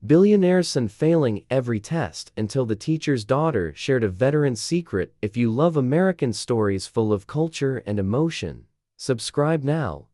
Billionaire's son failing every test until the teacher's daughter shared a veteran's secret. If you love American stories full of culture and emotion, subscribe now,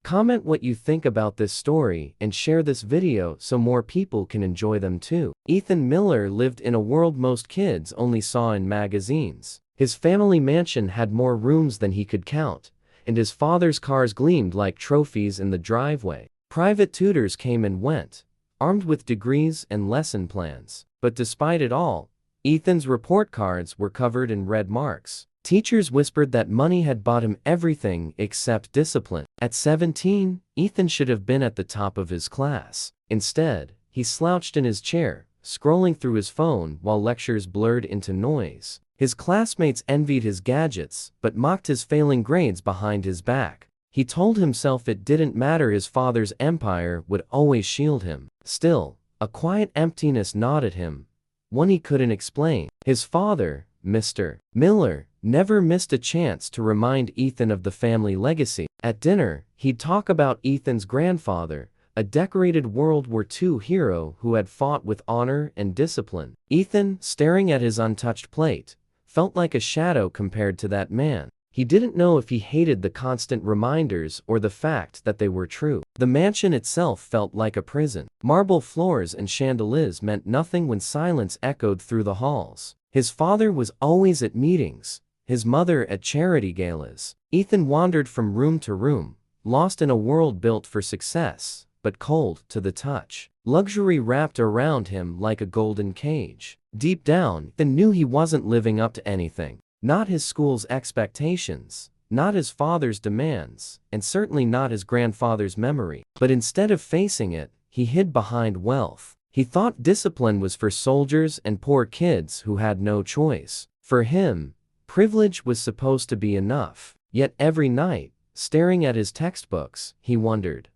comment what you think about this story and share this video so more people can enjoy them too. Ethan Miller lived in a world most kids only saw in magazines. His family mansion had more rooms than he could count, and his father's cars gleamed like trophies in the driveway. Private tutors came and went, armed with degrees and lesson plans. But despite it all, Ethan's report cards were covered in red marks. Teachers whispered that money had bought him everything except discipline. At 17, Ethan should have been at the top of his class. Instead, he slouched in his chair, scrolling through his phone while lectures blurred into noise. His classmates envied his gadgets, but mocked his failing grades behind his back. He told himself it didn't matter, his father's empire would always shield him. Still, a quiet emptiness gnawed at him, one he couldn't explain. His father, Mr. Miller, never missed a chance to remind Ethan of the family legacy. At dinner, he'd talk about Ethan's grandfather, a decorated World War II hero who had fought with honor and discipline. Ethan, staring at his untouched plate, felt like a shadow compared to that man. He didn't know if he hated the constant reminders or the fact that they were true. The mansion itself felt like a prison. Marble floors and chandeliers meant nothing when silence echoed through the halls. His father was always at meetings, his mother at charity galas. Ethan wandered from room to room, lost in a world built for success, but cold to the touch. Luxury wrapped around him like a golden cage. Deep down, Ethan knew he wasn't living up to anything. Not his school's expectations, not his father's demands, and certainly not his grandfather's memory. But instead of facing it, he hid behind wealth. He thought discipline was for soldiers and poor kids who had no choice. For him, privilege was supposed to be enough. Yet every night, staring at his textbooks, he wondered,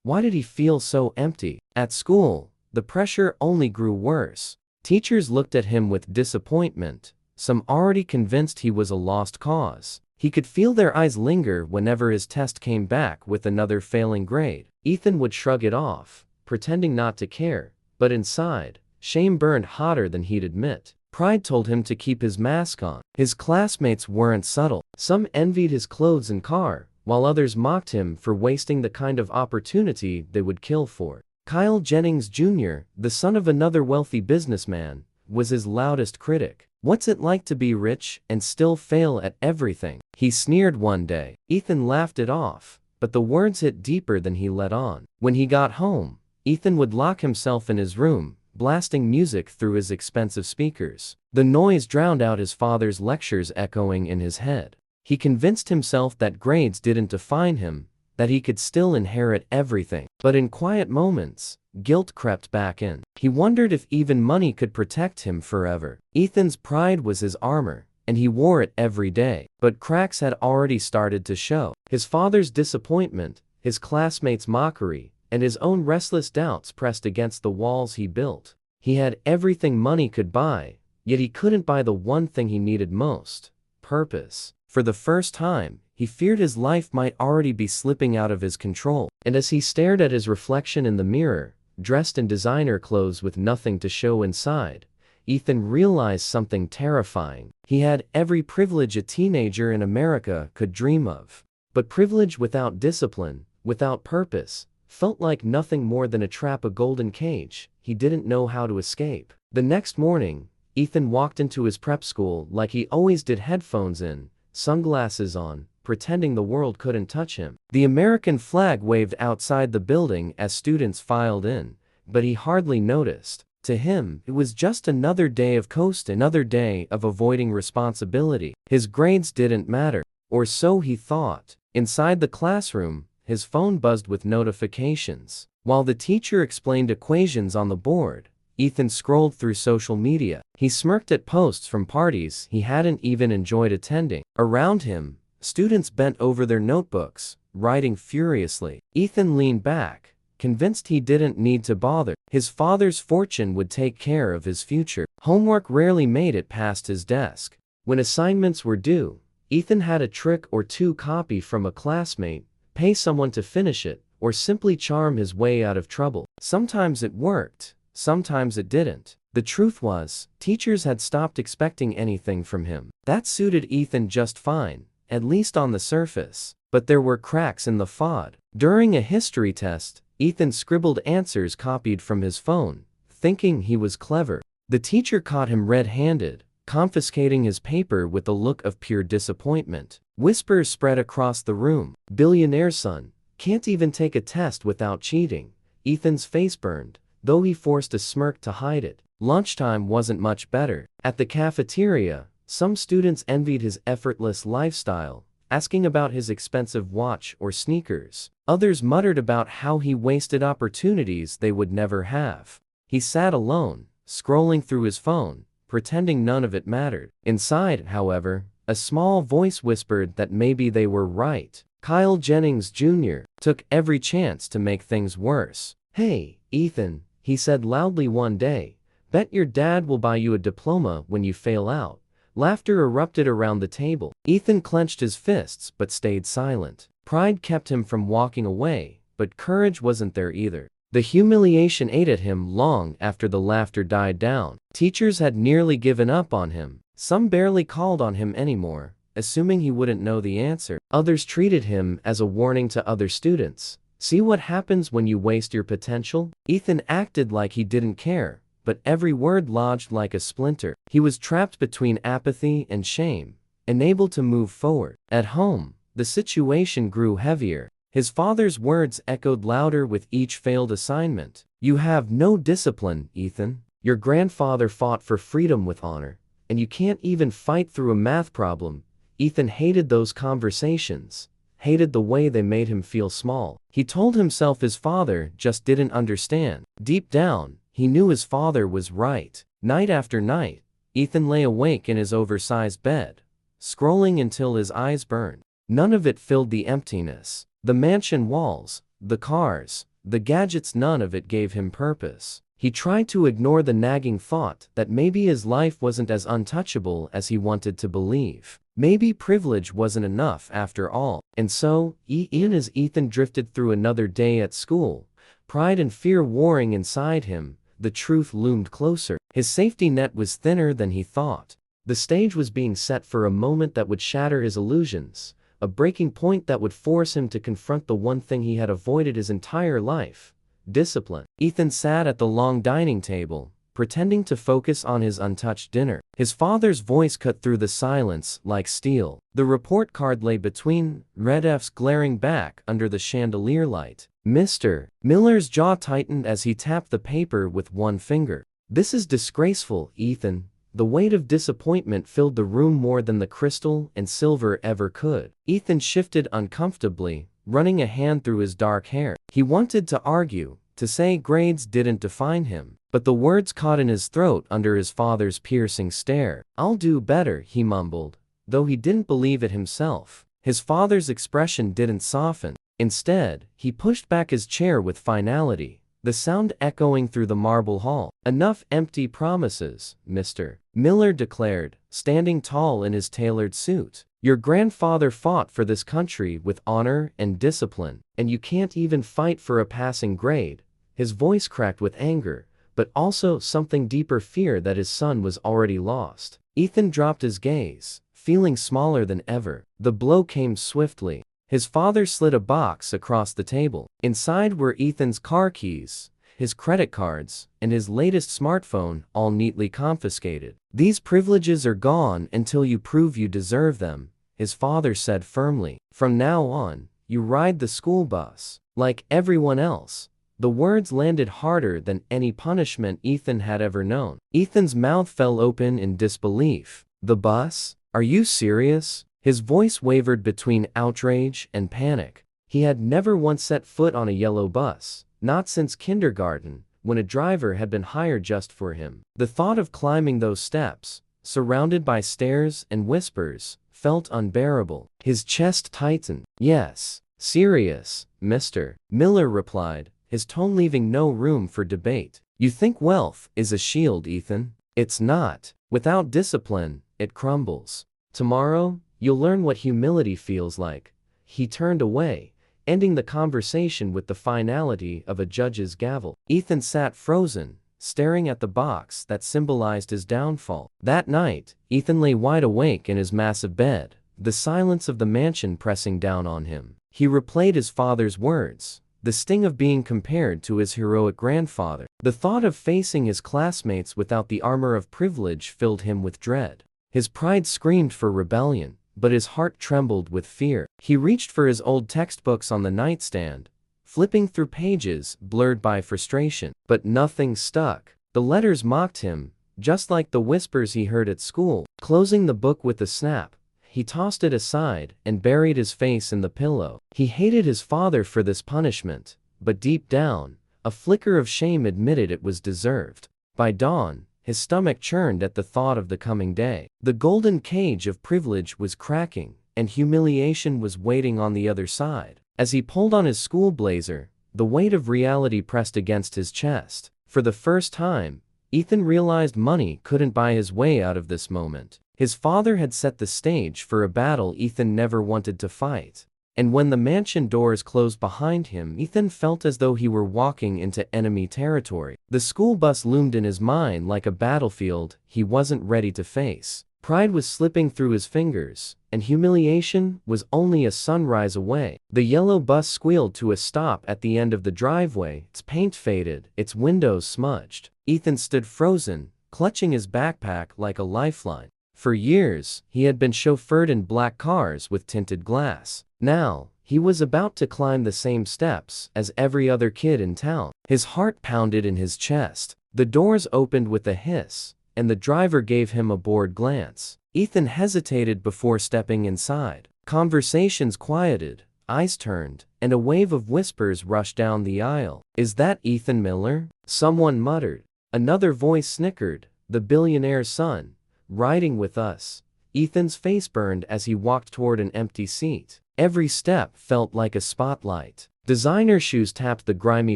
why did he feel so empty? At school, the pressure only grew worse. Teachers looked at him with disappointment, some already convinced he was a lost cause. He could feel their eyes linger whenever his test came back with another failing grade. Ethan would shrug it off, pretending not to care, but inside, shame burned hotter than he'd admit. Pride told him to keep his mask on. His classmates weren't subtle. Some envied his clothes and car, while others mocked him for wasting the kind of opportunity they would kill for. Kyle Jennings Jr., the son of another wealthy businessman, was his loudest critic. What's it like to be rich and still fail at everything? He sneered one day. Ethan laughed it off, but the words hit deeper than he let on. When he got home, Ethan would lock himself in his room, blasting music through his expensive speakers. The noise drowned out his father's lectures echoing in his head. He convinced himself that grades didn't define him, that he could still inherit everything. But in quiet moments, guilt crept back in. He wondered if even money could protect him forever. Ethan's pride was his armor, and he wore it every day. But cracks had already started to show. His father's disappointment, his classmates' mockery, and his own restless doubts pressed against the walls he built. He had everything money could buy, yet he couldn't buy the one thing he needed most: purpose. For the first time, he feared his life might already be slipping out of his control. And as he stared at his reflection in the mirror, dressed in designer clothes with nothing to show inside, Ethan realized something terrifying. He had every privilege a teenager in America could dream of. But privilege without discipline, without purpose, felt like nothing more than a trap, a golden cage he didn't know how to escape. The next morning, Ethan walked into his prep school like he always did, headphones in, sunglasses on, pretending the world couldn't touch him. The American flag waved outside the building as students filed in, but he hardly noticed. To him, it was just another day of coast, another day of avoiding responsibility. His grades didn't matter, or so he thought. Inside the classroom, his phone buzzed with notifications. While the teacher explained equations on the board, Ethan scrolled through social media. He smirked at posts from parties he hadn't even enjoyed attending. Around him, students bent over their notebooks, writing furiously. Ethan leaned back, convinced he didn't need to bother. His father's fortune would take care of his future. Homework rarely made it past his desk. When assignments were due, Ethan had a trick or two: copy from a classmate, pay someone to finish it, or simply charm his way out of trouble. Sometimes it worked, sometimes it didn't. The truth was, teachers had stopped expecting anything from him. That suited Ethan just fine, at least on the surface. But there were cracks in the facade. During a history test, Ethan scribbled answers copied from his phone, thinking he was clever. The teacher caught him red-handed, confiscating his paper with a look of pure disappointment. Whispers spread across the room. "Billionaire son, can't even take a test without cheating." Ethan's face burned, though he forced a smirk to hide it. Lunchtime wasn't much better. At the cafeteria, some students envied his effortless lifestyle, asking about his expensive watch or sneakers. Others muttered about how he wasted opportunities they would never have. He sat alone, scrolling through his phone, pretending none of it mattered. Inside, however, a small voice whispered that maybe they were right. Kyle Jennings Jr. took every chance to make things worse. "Hey, Ethan," he said loudly one day, "bet your dad will buy you a diploma when you fail out." Laughter erupted around the table. Ethan clenched his fists but stayed silent. Pride kept him from walking away, but courage wasn't there either. The humiliation ate at him long after the laughter died down. Teachers had nearly given up on him. Some barely called on him anymore, assuming he wouldn't know the answer. Others treated him as a warning to other students. "See what happens when you waste your potential?" Ethan acted like he didn't care, but every word lodged like a splinter. He was trapped between apathy and shame, unable to move forward. At home, the situation grew heavier. His father's words echoed louder with each failed assignment. "You have no discipline, Ethan. Your grandfather fought for freedom with honor, and you can't even fight through a math problem." Ethan hated those conversations, hated the way they made him feel small. He told himself his father just didn't understand. Deep down, he knew his father was right. Night after night, Ethan lay awake in his oversized bed, scrolling until his eyes burned. None of it filled the emptiness. The mansion walls, the cars, the gadgets, none of it gave him purpose. He tried to ignore the nagging thought that maybe his life wasn't as untouchable as he wanted to believe. Maybe privilege wasn't enough after all. And so, as Ethan drifted through another day at school, pride and fear warring inside him, the truth loomed closer. His safety net was thinner than he thought. The stage was being set for a moment that would shatter his illusions, a breaking point that would force him to confront the one thing he had avoided his entire life: discipline. Ethan sat at the long dining table, pretending to focus on his untouched dinner. His father's voice cut through the silence like steel. The report card lay between red F's glaring back under the chandelier light. "Mr. Miller's jaw tightened as he tapped the paper with one finger. "This is disgraceful, Ethan." The weight of disappointment filled the room more than the crystal and silver ever could. Ethan shifted uncomfortably, running a hand through his dark hair. He wanted to argue, to say grades didn't define him, but the words caught in his throat under his father's piercing stare. "I'll do better," he mumbled, though he didn't believe it himself. His father's expression didn't soften. Instead, he pushed back his chair with finality, the sound echoing through the marble hall. "Enough empty promises, Mr. Miller declared, standing tall in his tailored suit. "Your grandfather fought for this country with honor and discipline, and you can't even fight for a passing grade." His voice cracked with anger, but also something deeper: fear that his son was already lost. Ethan dropped his gaze, feeling smaller than ever. The blow came swiftly. His father slid a box across the table. Inside were Ethan's car keys, his credit cards, and his latest smartphone, all neatly confiscated. "These privileges are gone until you prove you deserve them," his father said firmly. "From now on, you ride the school bus, like everyone else." The words landed harder than any punishment Ethan had ever known. Ethan's mouth fell open in disbelief. "The bus? Are you serious?" His voice wavered between outrage and panic. He had never once set foot on a yellow bus, not since kindergarten, when a driver had been hired just for him. The thought of climbing those steps, surrounded by stares and whispers, felt unbearable. His chest tightened. "Yes, serious, Mr. Miller replied, his tone leaving no room for debate. "You think wealth is a shield, Ethan? It's not. Without discipline, it crumbles. Tomorrow, you'll learn what humility feels like." He turned away, ending the conversation with the finality of a judge's gavel. Ethan sat frozen, staring at the box that symbolized his downfall. That night, Ethan lay wide awake in his massive bed, the silence of the mansion pressing down on him. He replayed his father's words, the sting of being compared to his heroic grandfather. The thought of facing his classmates without the armor of privilege filled him with dread. His pride screamed for rebellion, but his heart trembled with fear. He reached for his old textbooks on the nightstand, flipping through pages blurred by frustration. But nothing stuck. The letters mocked him, just like the whispers he heard at school. Closing the book with a snap, he tossed it aside and buried his face in the pillow. He hated his father for this punishment, but deep down, a flicker of shame admitted it was deserved. By dawn, his stomach churned at the thought of the coming day. The golden cage of privilege was cracking, and humiliation was waiting on the other side. As he pulled on his school blazer, the weight of reality pressed against his chest. For the first time, Ethan realized money couldn't buy his way out of this moment. His father had set the stage for a battle Ethan never wanted to fight. And when the mansion doors closed behind him, Ethan felt as though he were walking into enemy territory. The school bus loomed in his mind like a battlefield he wasn't ready to face. Pride was slipping through his fingers, and humiliation was only a sunrise away. The yellow bus squealed to a stop at the end of the driveway, its paint faded, its windows smudged. Ethan stood frozen, clutching his backpack like a lifeline. For years, he had been chauffeured in black cars with tinted glass. Now, he was about to climb the same steps as every other kid in town. His heart pounded in his chest. The doors opened with a hiss, and the driver gave him a bored glance. Ethan hesitated before stepping inside. Conversations quieted, eyes turned, and a wave of whispers rushed down the aisle. "Is that Ethan Miller?" someone muttered. Another voice snickered, "The billionaire's son, riding with us." Ethan's face burned as he walked toward an empty seat. Every step felt like a spotlight. Designer shoes tapped the grimy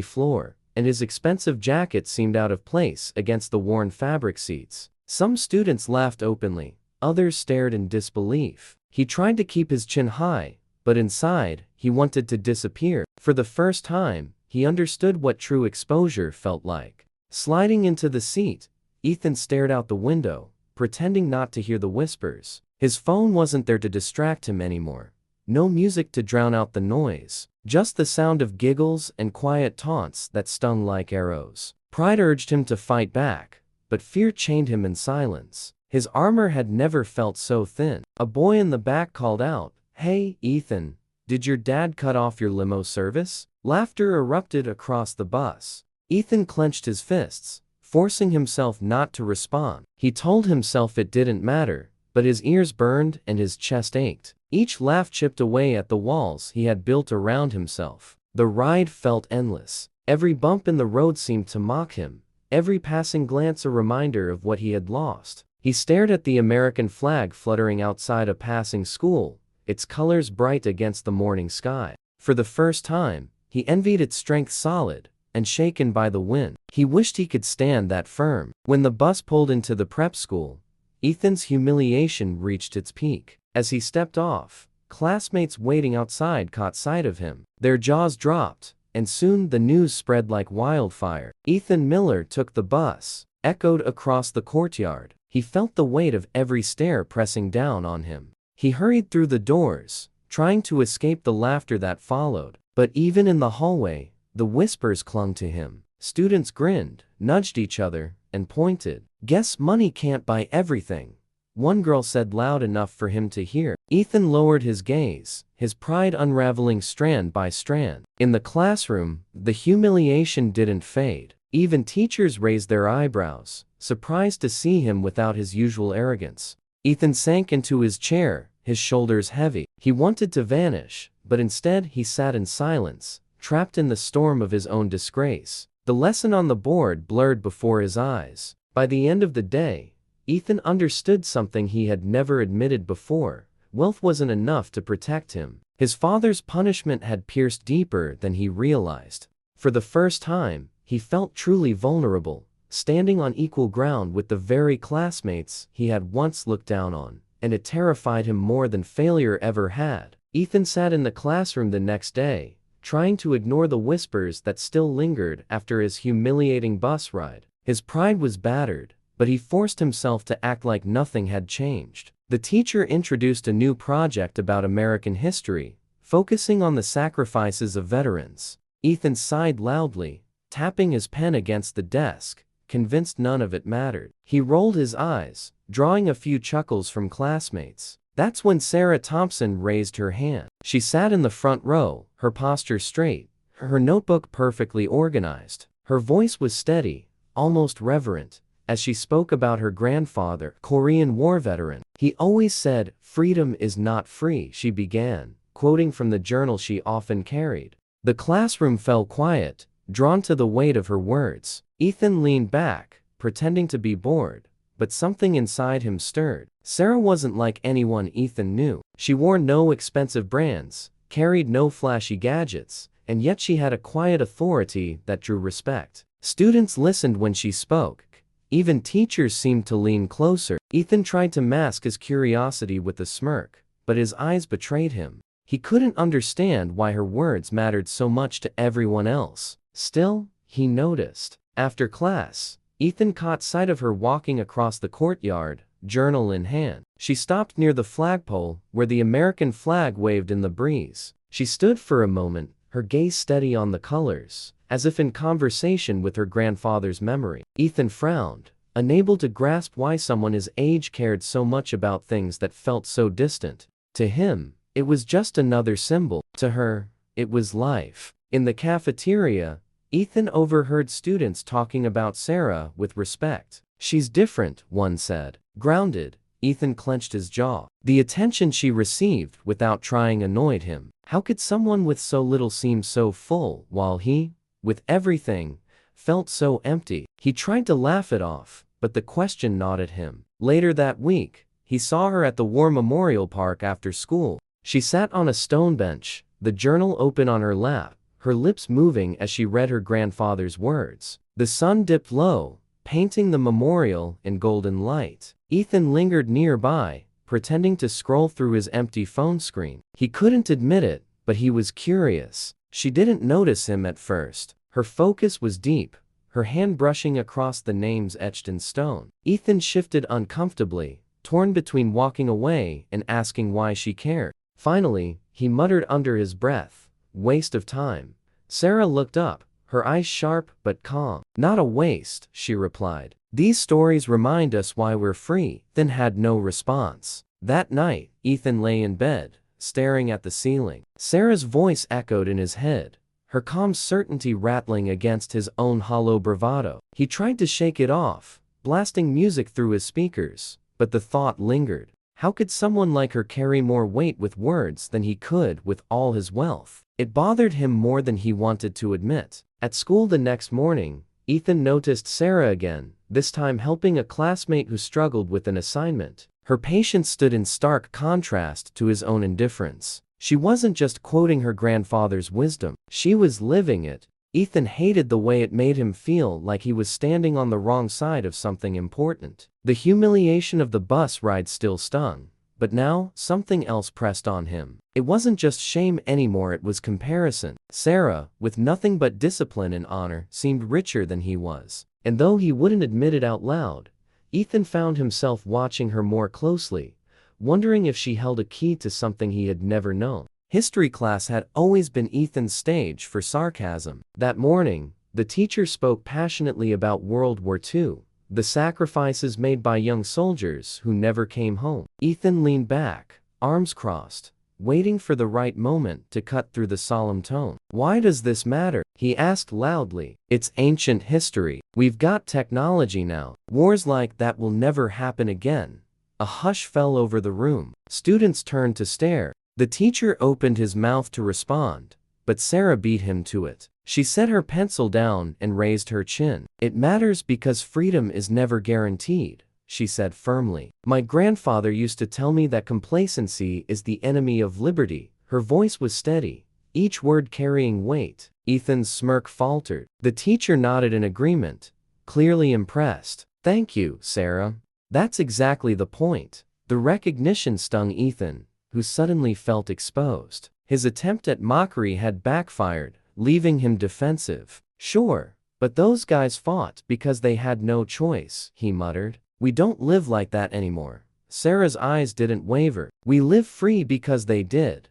floor, and his expensive jacket seemed out of place against the worn fabric seats. Some students laughed openly, others stared in disbelief. He tried to keep his chin high, but inside, he wanted to disappear. For the first time, he understood what true exposure felt like. Sliding into the seat, Ethan stared out the window, pretending not to hear the whispers. His phone wasn't there to distract him anymore. No music to drown out the noise, just the sound of giggles and quiet taunts that stung like arrows. Pride urged him to fight back, but fear chained him in silence. His armor had never felt so thin. A boy in the back called out, "Hey, Ethan, did your dad cut off your limo service?" Laughter erupted across the bus. Ethan clenched his fists, forcing himself not to respond. He told himself it didn't matter, but his ears burned and his chest ached. Each laugh chipped away at the walls he had built around himself. The ride felt endless. Every bump in the road seemed to mock him, every passing glance a reminder of what he had lost. He stared at the American flag fluttering outside a passing school, its colors bright against the morning sky. For the first time, he envied its strength, solid and shaken by the wind. He wished he could stand that firm. When the bus pulled into the prep school, Ethan's humiliation reached its peak. As he stepped off, classmates waiting outside caught sight of him. Their jaws dropped, and soon the news spread like wildfire. Ethan Miller took the bus, echoed across the courtyard. He felt the weight of every stare pressing down on him. He hurried through the doors, trying to escape the laughter that followed. But even in the hallway, the whispers clung to him. Students grinned, nudged each other, and pointed. "Guess money can't buy everything," one girl said loud enough for him to hear. Ethan lowered his gaze, his pride unraveling strand by strand. In the classroom, the humiliation didn't fade. Even teachers raised their eyebrows, surprised to see him without his usual arrogance. Ethan sank into his chair, his shoulders heavy. He wanted to vanish, but instead he sat in silence, trapped in the storm of his own disgrace. The lesson on the board blurred before his eyes. By the end of the day, Ethan understood something he had never admitted before. Wealth wasn't enough to protect him. His father's punishment had pierced deeper than he realized. For the first time, he felt truly vulnerable, standing on equal ground with the very classmates he had once looked down on, and it terrified him more than failure ever had. Ethan sat in the classroom the next day, trying to ignore the whispers that still lingered after his humiliating bus ride. His pride was battered, but he forced himself to act like nothing had changed. The teacher introduced a new project about American history, focusing on the sacrifices of veterans. Ethan sighed loudly, tapping his pen against the desk, convinced none of it mattered. He rolled his eyes, drawing a few chuckles from classmates. That's when Sarah Thompson raised her hand. She sat in the front row, her posture straight, her notebook perfectly organized. Her voice was steady, almost reverent, as she spoke about her grandfather, Korean War veteran. He always said, "Freedom is not free," she began, quoting from the journal she often carried. The classroom fell quiet, drawn to the weight of her words. Ethan leaned back, pretending to be bored, but something inside him stirred. Sarah wasn't like anyone Ethan knew. She wore no expensive brands, carried no flashy gadgets, and yet she had a quiet authority that drew respect. Students listened when she spoke. Even teachers seemed to lean closer. Ethan tried to mask his curiosity with a smirk, but his eyes betrayed him. He couldn't understand why her words mattered so much to everyone else. Still, he noticed. After class, Ethan caught sight of her walking across the courtyard, journal in hand. She stopped near the flagpole, where the American flag waved in the breeze. She stood for a moment, her gaze steady on the colors, as if in conversation with her grandfather's memory. Ethan frowned, unable to grasp why someone his age cared so much about things that felt so distant. To him, it was just another symbol. To her, it was life. In the cafeteria, Ethan overheard students talking about Sarah with respect. "She's different," one said. Grounded, Ethan clenched his jaw. The attention she received without trying annoyed him. How could someone with so little seem so full, while he, with everything, felt so empty? He tried to laugh it off, but the question gnawed at him. Later that week, he saw her at the War Memorial Park after school. She sat on a stone bench, the journal open on her lap, her lips moving as she read her grandfather's words. The sun dipped low, painting the memorial in golden light. Ethan lingered nearby, pretending to scroll through his empty phone screen. He couldn't admit it, but he was curious. She didn't notice him at first. Her focus was deep, her hand brushing across the names etched in stone. Ethan shifted uncomfortably, torn between walking away and asking why she cared. Finally, he muttered under his breath, "Waste of time." Sarah looked up, her eyes sharp but calm. "Not a waste," she replied. "These stories remind us why we're free." Then had no response. That night, Ethan lay in bed, staring at the ceiling. Sarah's voice echoed in his head, her calm certainty rattling against his own hollow bravado. He tried to shake it off, blasting music through his speakers, but the thought lingered. How could someone like her carry more weight with words than he could with all his wealth? It bothered him more than he wanted to admit. At school the next morning, Ethan noticed Sarah again, this time helping a classmate who struggled with an assignment. Her patience stood in stark contrast to his own indifference. She wasn't just quoting her grandfather's wisdom, she was living it. Ethan hated the way it made him feel like he was standing on the wrong side of something important. The humiliation of the bus ride still stung, but now, something else pressed on him. It wasn't just shame anymore, it was comparison. Sarah, with nothing but discipline and honor, seemed richer than he was. And though he wouldn't admit it out loud, Ethan found himself watching her more closely, wondering if she held a key to something he had never known. History class had always been Ethan's stage for sarcasm. That morning, the teacher spoke passionately about World War II, the sacrifices made by young soldiers who never came home. Ethan leaned back, arms crossed, waiting for the right moment to cut through the solemn tone. "Why does this matter?" he asked loudly. "It's ancient history. We've got technology now. Wars like that will never happen again." A hush fell over the room. Students turned to stare. The teacher opened his mouth to respond, but Sarah beat him to it. She set her pencil down and raised her chin. "It matters because freedom is never guaranteed," she said firmly. "My grandfather used to tell me that complacency is the enemy of liberty." Her voice was steady, each word carrying weight. Ethan's smirk faltered. The teacher nodded in agreement, clearly impressed. "Thank you, Sarah. That's exactly the point." The recognition stung Ethan, who suddenly felt exposed. His attempt at mockery had backfired, leaving him defensive. "Sure, But those guys fought because they had no choice, he muttered. We don't live like that anymore. Sarah's eyes didn't waver. We live free because they did.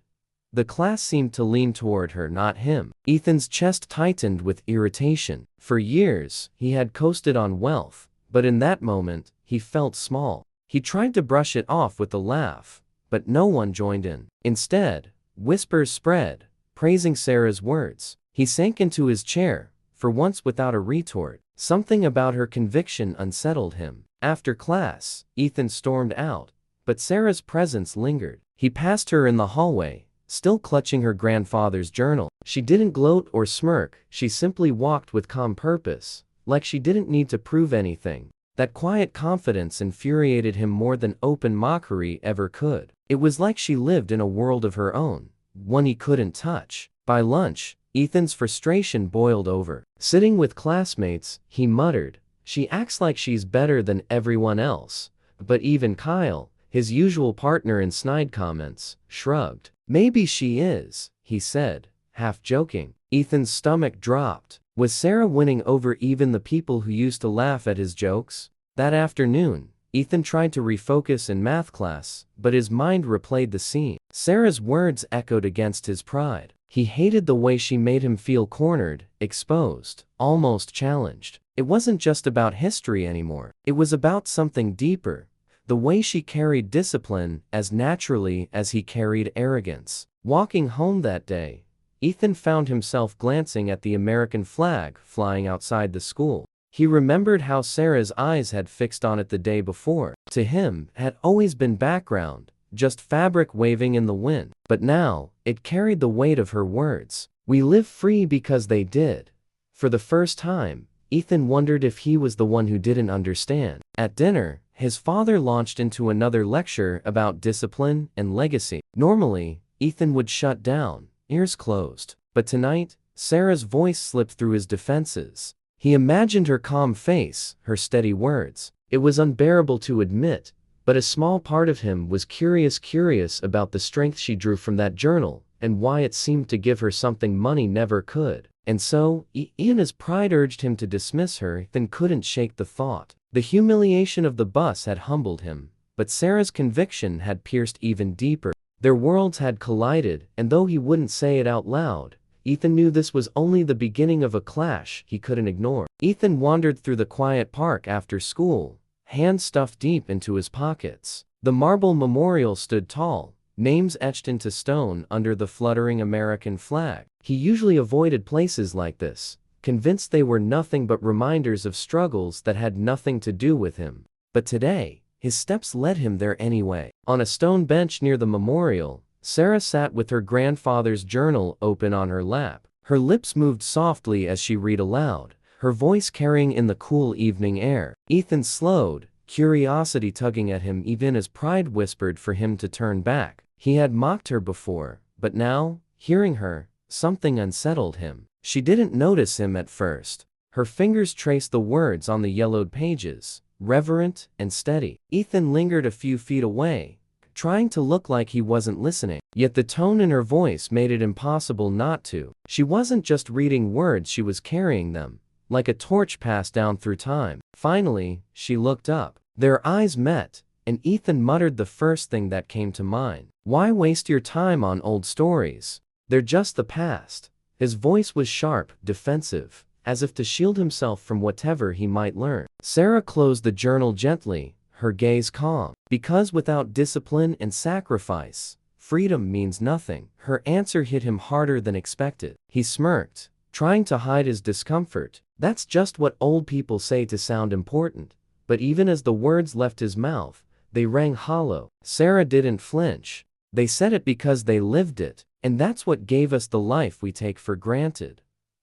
The class seemed to lean toward her, not him. Ethan's chest tightened with irritation. For years, he had coasted on wealth, but in that moment, he felt small. He tried to brush it off with a laugh, but no one joined in. Instead, whispers spread, praising Sarah's words. He sank into his chair, for once without a retort. Something about her conviction unsettled him. After class, Ethan stormed out, but Sarah's presence lingered. He passed her in the hallway, still clutching her grandfather's journal. She didn't gloat or smirk, she simply walked with calm purpose, like she didn't need to prove anything. That quiet confidence infuriated him more than open mockery ever could. It was like she lived in a world of her own, one he couldn't touch. By lunch, Ethan's frustration boiled over. Sitting with classmates, he muttered, "She acts like she's better than everyone else." But even Kyle, his usual partner in snide comments, shrugged. "Maybe she is," he said, half joking. Ethan's stomach dropped. Was Sarah winning over even the people who used to laugh at his jokes? That afternoon, Ethan tried to refocus in math class, but his mind replayed the scene. Sarah's words echoed against his pride. He hated the way she made him feel cornered, exposed, almost challenged. It wasn't just about history anymore. It was about something deeper. The way she carried discipline as naturally as he carried arrogance. Walking home that day, Ethan found himself glancing at the American flag flying outside the school. He remembered how Sarah's eyes had fixed on it the day before. To him, it had always been background, just fabric waving in the wind. But now, it carried the weight of her words. We live free because they did. For the first time, Ethan wondered if he was the one who didn't understand. At dinner, his father launched into another lecture about discipline and legacy. Normally, Ethan would shut down, ears closed. But tonight, Sarah's voice slipped through his defenses. He imagined her calm face, her steady words. It was unbearable to admit, but a small part of him was curious about the strength she drew from that journal, and why it seemed to give her something money never could. And so, even as pride urged him to dismiss her, Ethan couldn't shake the thought. The humiliation of the bus had humbled him, but Sarah's conviction had pierced even deeper. Their worlds had collided, and though he wouldn't say it out loud, Ethan knew this was only the beginning of a clash he couldn't ignore. Ethan wandered through the quiet park after school, hands stuffed deep into his pockets. The marble memorial stood tall, names etched into stone under the fluttering American flag. He usually avoided places like this, convinced they were nothing but reminders of struggles that had nothing to do with him. But today, his steps led him there anyway. On a stone bench near the memorial, Sarah sat with her grandfather's journal open on her lap. Her lips moved softly as she read aloud, her voice carrying in the cool evening air. Ethan slowed, curiosity tugging at him even as pride whispered for him to turn back. He had mocked her before, but now, hearing her, something unsettled him. She didn't notice him at first. Her fingers traced the words on the yellowed pages, reverent and steady. Ethan lingered a few feet away, trying to look like he wasn't listening. Yet the tone in her voice made it impossible not to. She wasn't just reading words, she was carrying them, like a torch passed down through time. Finally, she looked up. Their eyes met, and Ethan muttered the first thing that came to mind. "Why waste your time on old stories? They're just the past." His voice was sharp, defensive, as if to shield himself from whatever he might learn. Sarah closed the journal gently, her gaze calm. "Because without discipline and sacrifice, freedom means nothing." Her answer hit him harder than expected. He smirked, trying to hide his discomfort. That's just what old people say to sound important. But even as the words left his mouth, they rang hollow. Sarah didn't flinch. They said it because they lived it, and that's what gave us the life we take for granted.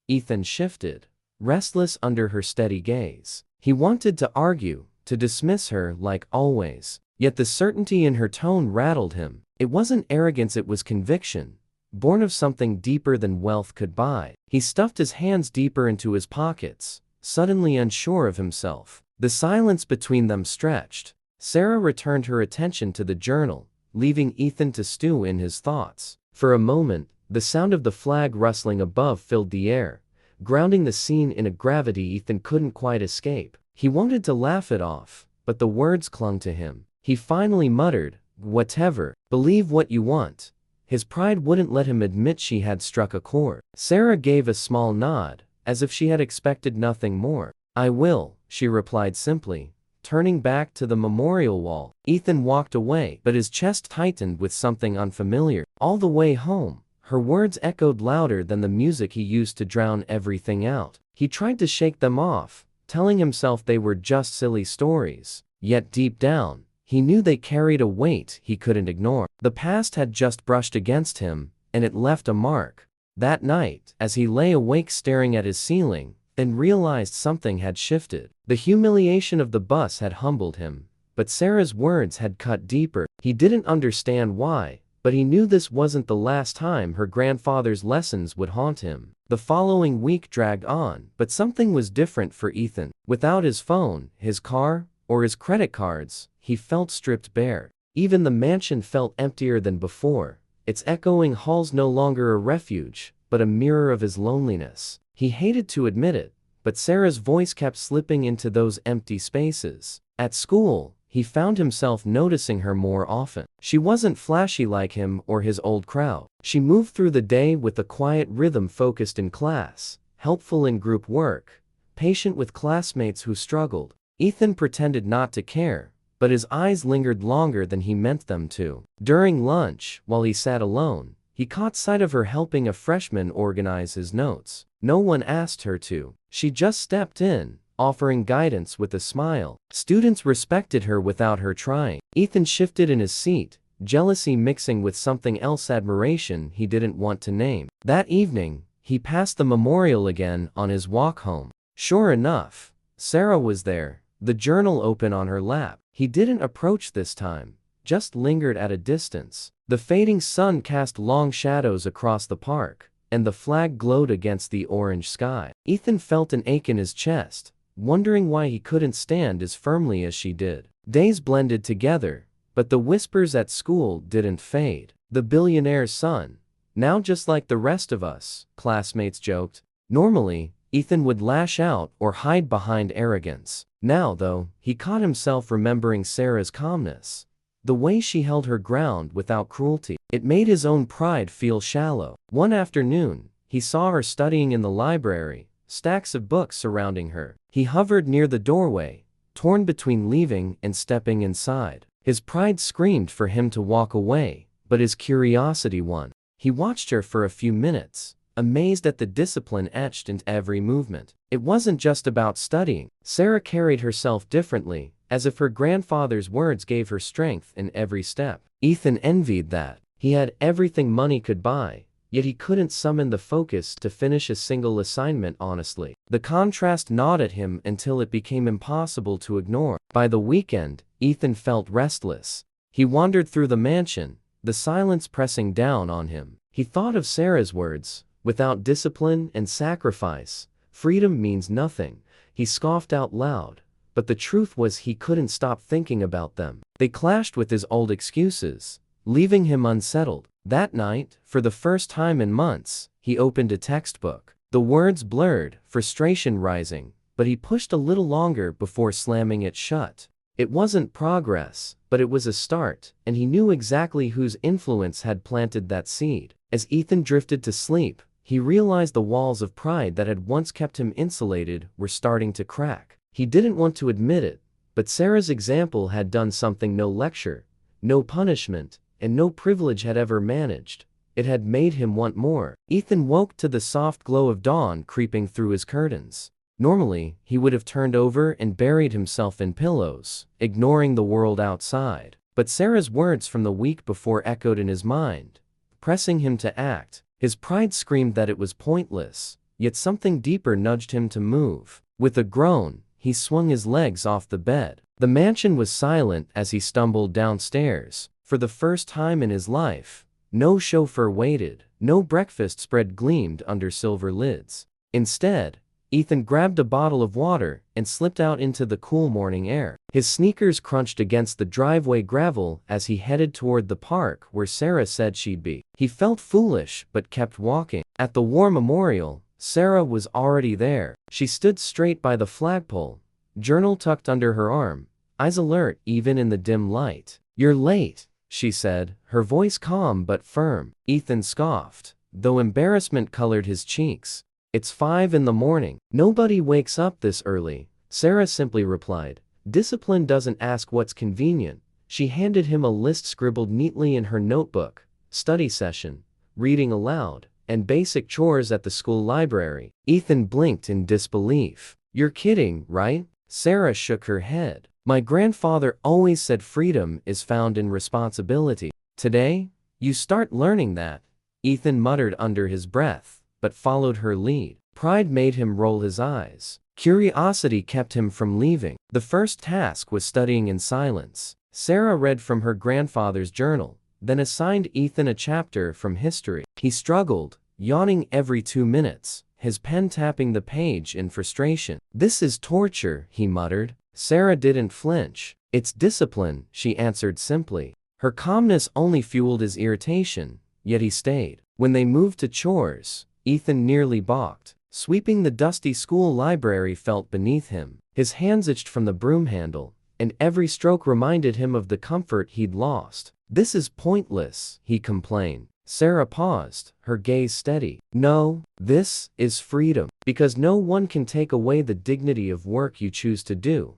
Ethan shifted, restless under her steady gaze. He wanted to argue, to dismiss her like always, yet the certainty in her tone rattled him. It wasn't arrogance, it was conviction, born of something deeper than wealth could buy. He stuffed his hands deeper into his pockets, suddenly unsure of himself. The silence between them stretched. Sarah returned her attention to the journal, leaving Ethan to stew in his thoughts. For a moment, the sound of the flag rustling above filled the air, grounding the scene in a gravity Ethan couldn't quite escape. He wanted to laugh it off, but the words clung to him. He finally muttered, "Whatever, believe what you want." His pride wouldn't let him admit she had struck a chord. Sarah gave a small nod, as if she had expected nothing more. "I will," she replied simply, turning back to the memorial wall. Ethan walked away, but his chest tightened with something unfamiliar. All the way home, her words echoed louder than the music he used to drown everything out. He tried to shake them off, telling himself they were just silly stories. Yet deep down, he knew they carried a weight he couldn't ignore. The past had just brushed against him, and it left a mark. That night, as he lay awake staring at his ceiling, then realized something had shifted. The humiliation of the bus had humbled him, but Sarah's words had cut deeper. He didn't understand why, but he knew this wasn't the last time her grandfather's lessons would haunt him. The following week dragged on, but something was different for Ethan. Without his phone, his car, or his credit cards, he felt stripped bare. Even the mansion felt emptier than before, its echoing halls no longer a refuge, but a mirror of his loneliness. He hated to admit it, but Sarah's voice kept slipping into those empty spaces. At school, he found himself noticing her more often. She wasn't flashy like him or his old crowd. She moved through the day with a quiet rhythm, focused in class, helpful in group work, patient with classmates who struggled. Ethan pretended not to care, but his eyes lingered longer than he meant them to. During lunch, while he sat alone, he caught sight of her helping a freshman organize his notes. No one asked her to. She just stepped in, offering guidance with a smile. Students respected her without her trying. Ethan shifted in his seat, jealousy mixing with something else, admiration he didn't want to name. That evening, he passed the memorial again on his walk home. Sure enough, Sarah was there, the journal open on her lap. He didn't approach this time, just lingered at a distance. The fading sun cast long shadows across the park, and the flag glowed against the orange sky. Ethan felt an ache in his chest, wondering why he couldn't stand as firmly as she did. Days blended together, but the whispers at school didn't fade. "The billionaire's son, now just like the rest of us," classmates joked. Normally, Ethan would lash out or hide behind arrogance. Now, though, he caught himself remembering Sarah's calmness. The way she held her ground without cruelty. It made his own pride feel shallow. One afternoon, he saw her studying in the library, stacks of books surrounding her. He hovered near the doorway, torn between leaving and stepping inside. His pride screamed for him to walk away, but his curiosity won. He watched her for a few minutes, amazed at the discipline etched into every movement. It wasn't just about studying. Sarah carried herself differently, as if her grandfather's words gave her strength in every step. Ethan envied that. He had everything money could buy, yet he couldn't summon the focus to finish a single assignment honestly. The contrast gnawed at him until it became impossible to ignore. By the weekend, Ethan felt restless. He wandered through the mansion, the silence pressing down on him. He thought of Sarah's words, "Without discipline and sacrifice, freedom means nothing." He scoffed out loud. But the truth was he couldn't stop thinking about them. They clashed with his old excuses, leaving him unsettled. That night, for the first time in months, he opened a textbook. The words blurred, frustration rising, but he pushed a little longer before slamming it shut. It wasn't progress, but it was a start, and he knew exactly whose influence had planted that seed. As Ethan drifted to sleep, he realized the walls of pride that had once kept him insulated were starting to crack. He didn't want to admit it, but Sarah's example had done something no lecture, no punishment, and no privilege had ever managed. It had made him want more. Ethan woke to the soft glow of dawn creeping through his curtains. Normally, he would have turned over and buried himself in pillows, ignoring the world outside. But Sarah's words from the week before echoed in his mind, pressing him to act. His pride screamed that it was pointless, yet something deeper nudged him to move. With a groan, he swung his legs off the bed. The mansion was silent as he stumbled downstairs. For the first time in his life, no chauffeur waited, no breakfast spread gleamed under silver lids. Instead, Ethan grabbed a bottle of water and slipped out into the cool morning air. His sneakers crunched against the driveway gravel as he headed toward the park where Sarah said she'd be. He felt foolish but kept walking. At the war memorial, Sarah was already there. She stood straight by the flagpole, journal tucked under her arm, eyes alert even in the dim light. "You're late," she said, her voice calm but firm. Ethan scoffed, though embarrassment colored his cheeks. "It's 5 in the morning. Nobody wakes up this early," Sarah simply replied. "Discipline doesn't ask what's convenient." She handed him a list scribbled neatly in her notebook: study session, reading aloud, and basic chores at the school library. Ethan blinked in disbelief. "You're kidding, right?" Sarah shook her head. "My grandfather always said freedom is found in responsibility. Today, you start learning that," Ethan muttered under his breath, but followed her lead. Pride made him roll his eyes. Curiosity kept him from leaving. The first task was studying in silence. Sarah read from her grandfather's journal, then assigned Ethan a chapter from history. He struggled, yawning every 2 minutes, his pen tapping the page in frustration. "This is torture," he muttered. Sarah didn't flinch. "It's discipline," she answered simply. Her calmness only fueled his irritation, yet he stayed. When they moved to chores, Ethan nearly balked. Sweeping the dusty school library felt beneath him. His hands itched from the broom handle, and every stroke reminded him of the comfort he'd lost. "This is pointless," he complained. Sarah paused, her gaze steady. "No, this is freedom. Because no one can take away the dignity of work you choose to do."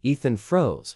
Ethan froze,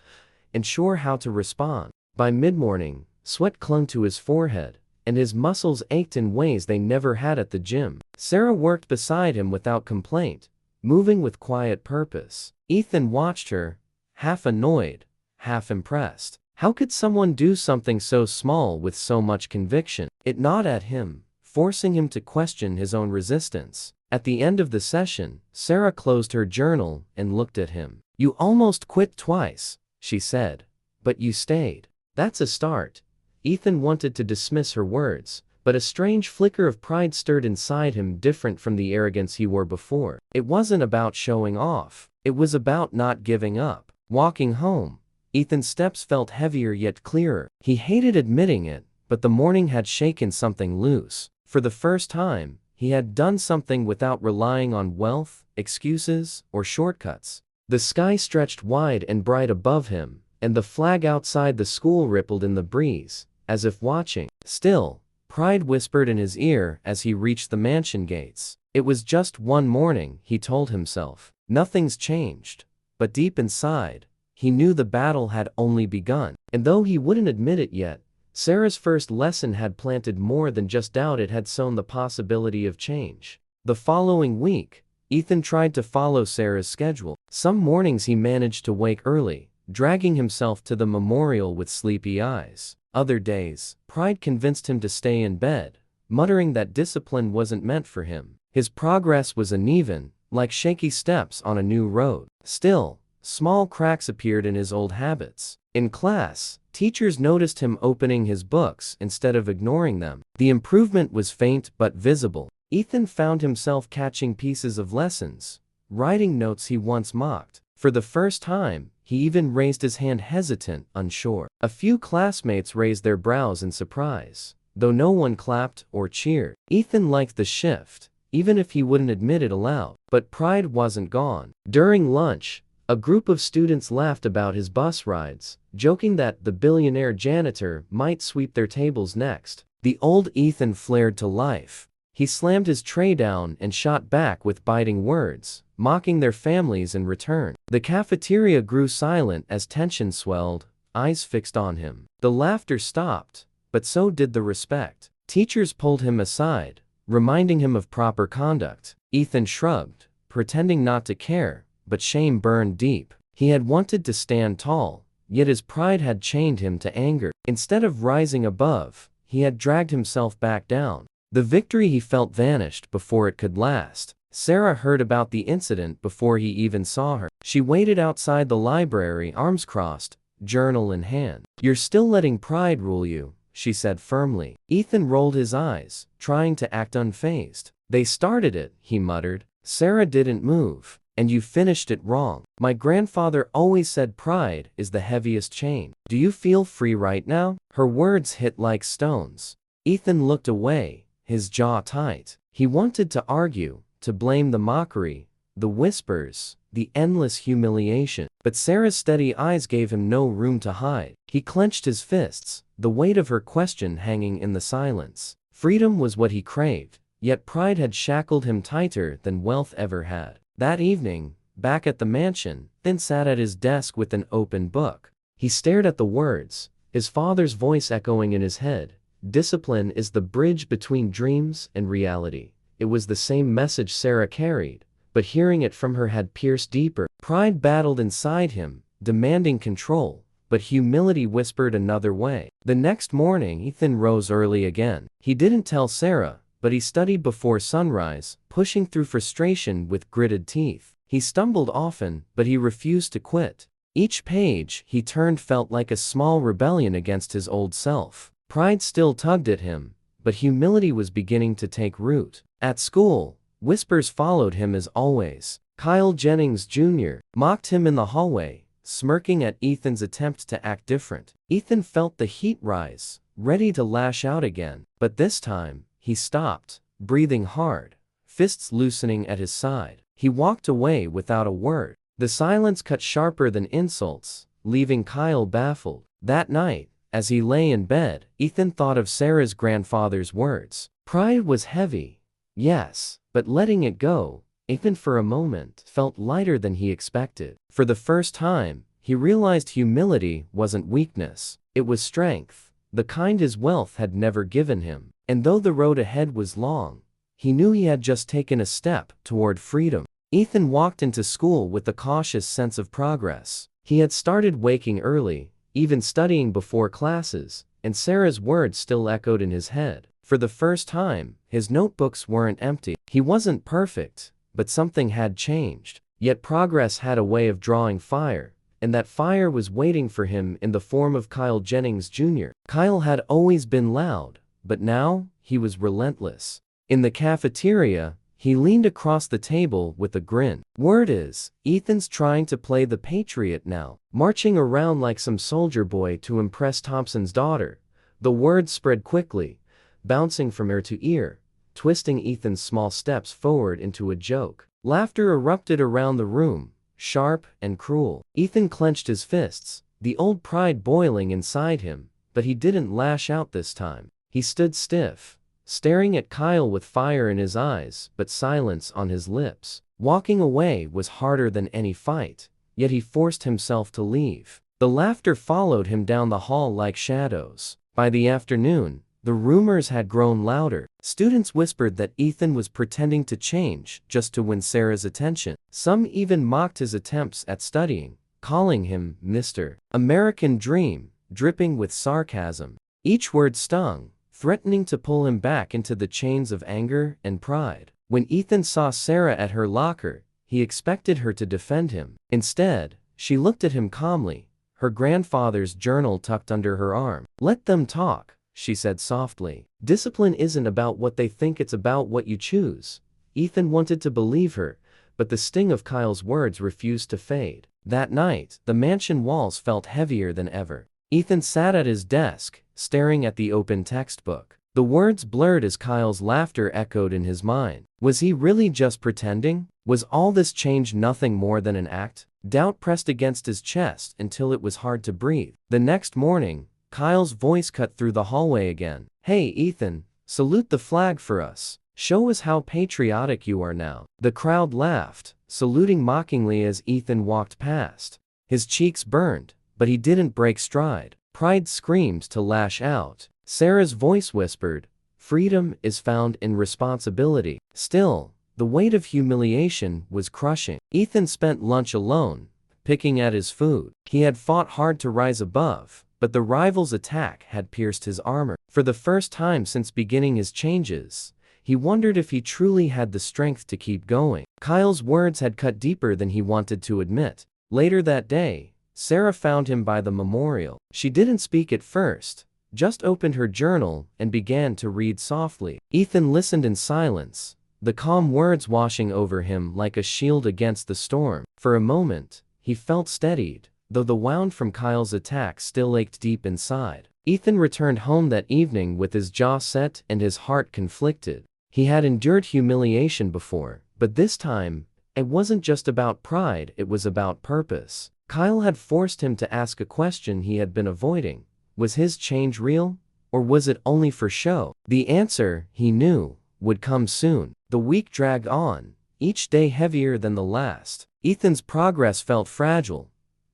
unsure how to respond. By mid-morning, sweat clung to his forehead, and his muscles ached in ways they never had at the gym. Sarah worked beside him without complaint, moving with quiet purpose. Ethan watched her, half annoyed, half impressed. How could someone do something so small with so much conviction? It gnawed at him, forcing him to question his own resistance. At the end of the session, Sarah closed her journal and looked at him. "You almost quit twice," she said, "but you stayed. That's a start." Ethan wanted to dismiss her words, but a strange flicker of pride stirred inside him, different from the arrogance he wore before. It wasn't about showing off. It was about not giving up. Walking home, Ethan's steps felt heavier yet clearer. He hated admitting it, but the morning had shaken something loose. For the first time, he had done something without relying on wealth, excuses, or shortcuts. The sky stretched wide and bright above him, and the flag outside the school rippled in the breeze, as if watching. Still, pride whispered in his ear as he reached the mansion gates. It was just one morning, he told himself. Nothing's changed. But deep inside, he knew the battle had only begun. And though he wouldn't admit it yet, Sarah's first lesson had planted more than just doubt. It had sown the possibility of change. The following week, Ethan tried to follow Sarah's schedule. Some mornings he managed to wake early, dragging himself to the memorial with sleepy eyes. Other days, pride convinced him to stay in bed, muttering that discipline wasn't meant for him. His progress was uneven, like shaky steps on a new road. Still, small cracks appeared in his old habits. In class, teachers noticed him opening his books instead of ignoring them. The improvement was faint but visible. Ethan found himself catching pieces of lessons, writing notes he once mocked. For the first time, he even raised his hand, hesitant, unsure. A few classmates raised their brows in surprise, though no one clapped or cheered. Ethan liked the shift, even if he wouldn't admit it aloud. But pride wasn't gone. During lunch, a group of students laughed about his bus rides, joking that the billionaire janitor might sweep their tables next. The old Ethan flared to life. He slammed his tray down and shot back with biting words, mocking their families in return. The cafeteria grew silent as tension swelled, eyes fixed on him. The laughter stopped, but so did the respect. Teachers pulled him aside, reminding him of proper conduct. Ethan shrugged, pretending not to care, but shame burned deep. He had wanted to stand tall, yet his pride had chained him to anger. Instead of rising above, he had dragged himself back down. The victory he felt vanished before it could last. Sarah heard about the incident before he even saw her. She waited outside the library, arms crossed, journal in hand. "You're still letting pride rule you," she said firmly. Ethan rolled his eyes, trying to act unfazed. "They started it," he muttered. "Sarah didn't move. And you finished it wrong. My grandfather always said pride is the heaviest chain. Do you feel free right now?" Her words hit like stones. Ethan looked away, his jaw tight. He wanted to argue, to blame, the mockery, the whispers, the endless humiliation. But Sarah's steady eyes gave him no room to hide. He clenched his fists, the weight of her question hanging in the silence. Freedom was what he craved, yet pride had shackled him tighter than wealth ever had. That evening, back at the mansion, Ethan sat at his desk with an open book. He stared at the words, his father's voice echoing in his head. Discipline is the bridge between dreams and reality. It was the same message Sarah carried, but hearing it from her had pierced deeper. Pride battled inside him, demanding control, but humility whispered another way. The next morning, Ethan rose early again. He didn't tell Sarah, but he studied before sunrise, pushing through frustration with gritted teeth. He stumbled often, but he refused to quit. Each page he turned felt like a small rebellion against his old self. Pride still tugged at him, but humility was beginning to take root. At school, whispers followed him as always. Kyle Jennings Jr. mocked him in the hallway, smirking at Ethan's attempt to act different. Ethan felt the heat rise, ready to lash out again. But this time, he stopped, breathing hard, fists loosening at his side. He walked away without a word. The silence cut sharper than insults, leaving Kyle baffled. That night, as he lay in bed, Ethan thought of Sarah's grandfather's words. Pride was heavy, yes, but letting it go, Ethan for a moment felt lighter than he expected. For the first time, he realized humility wasn't weakness, it was strength, the kind his wealth had never given him. And though the road ahead was long, he knew he had just taken a step toward freedom. Ethan walked into school with a cautious sense of progress. He had started waking early, even studying before classes, and Sarah's words still echoed in his head. For the first time, his notebooks weren't empty. He wasn't perfect, but something had changed. Yet progress had a way of drawing fire, and that fire was waiting for him in the form of Kyle Jennings Jr. Kyle had always been loud, but now, he was relentless. In the cafeteria, he leaned across the table with a grin. Word is, Ethan's trying to play the patriot now, marching around like some soldier boy to impress Thompson's daughter. The word spread quickly, bouncing from ear to ear, twisting Ethan's small steps forward into a joke. Laughter erupted around the room, sharp and cruel. Ethan clenched his fists, the old pride boiling inside him, but he didn't lash out this time. He stood stiff, staring at Kyle with fire in his eyes but silence on his lips. Walking away was harder than any fight, yet he forced himself to leave. The laughter followed him down the hall like shadows. By the afternoon, the rumors had grown louder. Students whispered that Ethan was pretending to change just to win Sarah's attention. Some even mocked his attempts at studying, calling him Mr. American Dream, dripping with sarcasm. Each word stung, threatening to pull him back into the chains of anger and pride. When Ethan saw Sarah at her locker, he expected her to defend him. Instead, she looked at him calmly, her grandfather's journal tucked under her arm. "Let them talk," she said softly. "Discipline isn't about what they think, it's about what you choose." Ethan wanted to believe her, but the sting of Kyle's words refused to fade. That night, the mansion walls felt heavier than ever. Ethan sat at his desk, staring at the open textbook. The words blurred as Kyle's laughter echoed in his mind. Was he really just pretending? Was all this change nothing more than an act? Doubt pressed against his chest until it was hard to breathe. The next morning, Kyle's voice cut through the hallway again. "Hey, Ethan, salute the flag for us. Show us how patriotic you are now." The crowd laughed, saluting mockingly as Ethan walked past. His cheeks burned, but he didn't break stride. Pride screamed to lash out. Sarah's voice whispered, "Freedom is found in responsibility." Still, the weight of humiliation was crushing. Ethan spent lunch alone, picking at his food. He had fought hard to rise above, but the rival's attack had pierced his armor. For the first time since beginning his changes, he wondered if he truly had the strength to keep going. Kyle's words had cut deeper than he wanted to admit. Later that day, Sarah found him by the memorial. She didn't speak at first, just opened her journal and began to read softly. Ethan listened in silence, the calm words washing over him like a shield against the storm. For a moment, he felt steadied, though the wound from Kyle's attack still ached deep inside. Ethan returned home that evening with his jaw set and his heart conflicted. He had endured humiliation before, But this time, it wasn't just about pride, it was about purpose. Kyle had forced him to ask a question he had been avoiding. Was his change real? Or was it only for show? The answer, he knew, would come soon. The week dragged on, each day heavier than the last. Ethan's progress felt fragile,